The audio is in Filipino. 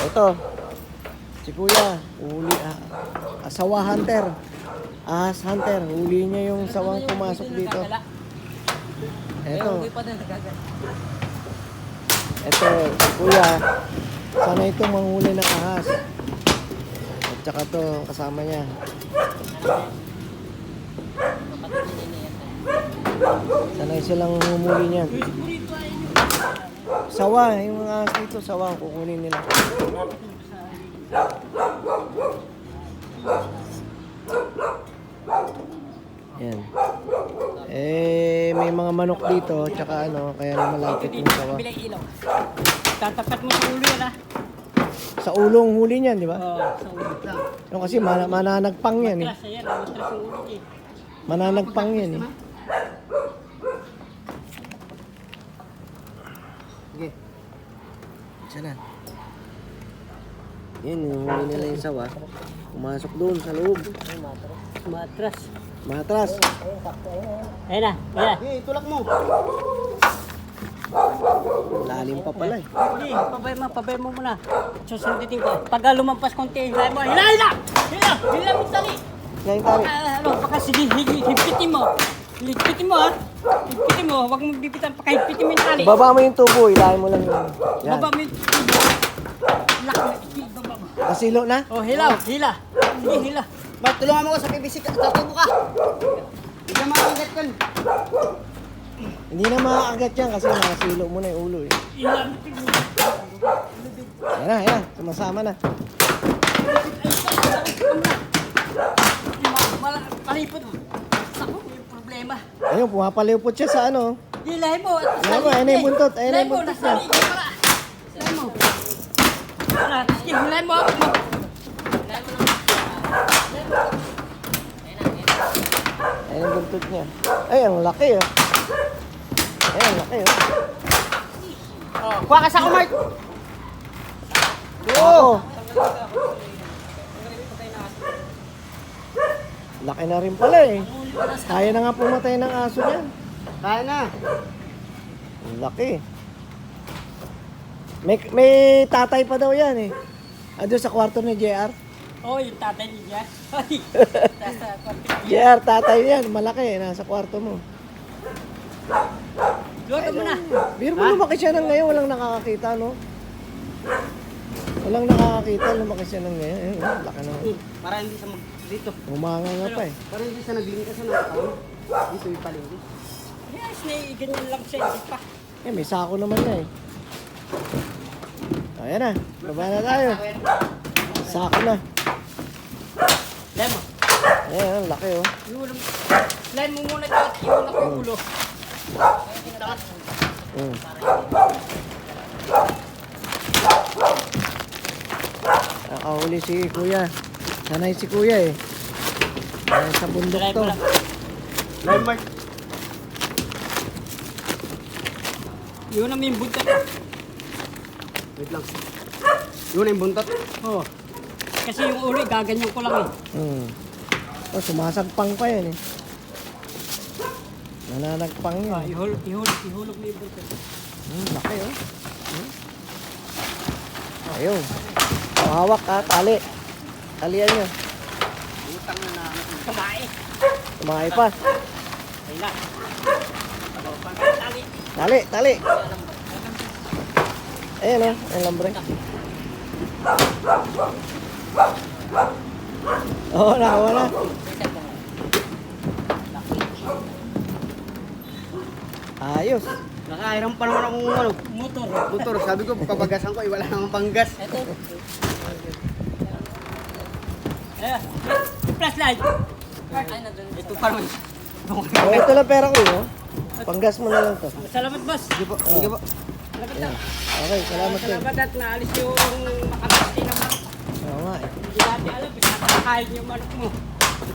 Ito, si Kuya, huli, sawa hunter. Ahas hunter, huli niya yung sawang pumasok dito. Ito, si Kuya, sana ito manghuli ng ahas. At saka to, kasama niya. Sanay silang humuli niyan. Sawa, yung mga ahas dito, sawa ang kukunin nila. Yan. May mga manok dito, tsaka kaya na malapit yung sawa. Tatapat mo sa ulo yan, Sa ulong huli niyan, di ba? Oo, sa ulo lang. Kasi mananagpang yan eh. Matras, ayan. Matras yung ulo eh. Mananagpang yan eh. Sige. Sana. Yan, yung huli nila yung sawa. Pumasok doon sa loob. Matras. Matras. Ayan na, ayan. Sige, itulak mo. Lalim pa pala eh. Hindi, pabay mo muna. Susundutin ko. Pag lumampas konti, hila mo. Hila mo tali. Yan yung tali. Baka sige, higpitin mo. Higpitin mo ha. Higpitin mo, huwag mo bibitan. Pakahigpitin mo yung tali. Baba mo yung tubo, ilahin mo lang yun. Yan. Baba mo yung tubo. Baba mo. Nasilo na? Oh, hila. Sige, hila. Bart, tulungan mo ko sa PVC ka. Tatubo ka. Hindi ka makagat kan. Hindi na makakagat yan kasi nakasilo mo na yung ulo eh. Hila. Yan, sumasama na. Palipot. Sako, may problema. Ayun, pumapalipot siya sa Hilahin mo. Hilahin mo, ayun na yung buntot, ayun na yung buntot niya. Hilahin mo. Sige, hilahin mo. Ayun yung buntot niya. Ay, ang laki oh. Ay, ang laki oh. Kuha ka sa ako, Mart. Oo. Laki na rin pala eh. Kaya na nga pumatay ng aso niyan. Kaya na. Ang laki. May tatay pa daw yan eh. Ando sa kwarto ni JR. Oh, yung tatay niya. Nasa kwarto. JR, tatay yan. Malaki, nasa kwarto mo. Luto mo na. Biro mo lumaki siya ng ngayon, walang nakakakita, no? Walang nakakakita, lumaki siya ng ngayon. Ayun, laki na. Para hindi sa dito. Umanga nga pa eh. Para hindi sa naglingkas sa nakataon. Dito yung palengke. Yes, ganyan lang siya. Hindi pa. May sako naman na eh. Ayan na, baba na tayo. Sako na. Lemo. Ayan, ang laki oh. Lemo muna ito at iwan ako yung ulo. Mm. Nakahuli si Kuya. Sanay si Kuya eh. Sa bundok to. Live, Mart. Yun ang may buntot. Wait lang. Yun yung buntot. Oh. Kasi yung ulo, gaganyan ko lang eh. Sumasagpang pa yan eh. Nananagpang yun. Ihulog mo yung buntot. Laki oh. Ayun. Hawak ka, tali. Talian nyo. Utang na namin. Kumain. Tumakay pa. Ayun na. Tali. Tali. Ayan oh, ang lambre. Oo, nakawa na. Ayos. Nakairam pa naman akong motor. Sabi ko, pabagasan ko, wala namang panggas. Ito. Ayan. Flashlight. Ito pa naman. Oh, ito lang pera ko oh. Panggas mo na lang to. Salamat, boss. Sige po. Sige po. Salamat Ayan. na. Okay, salamat din. Salamat at naalis yung makapasti naman. Oo nga eh. Hindi natin alam, pinakakain yung manok mo.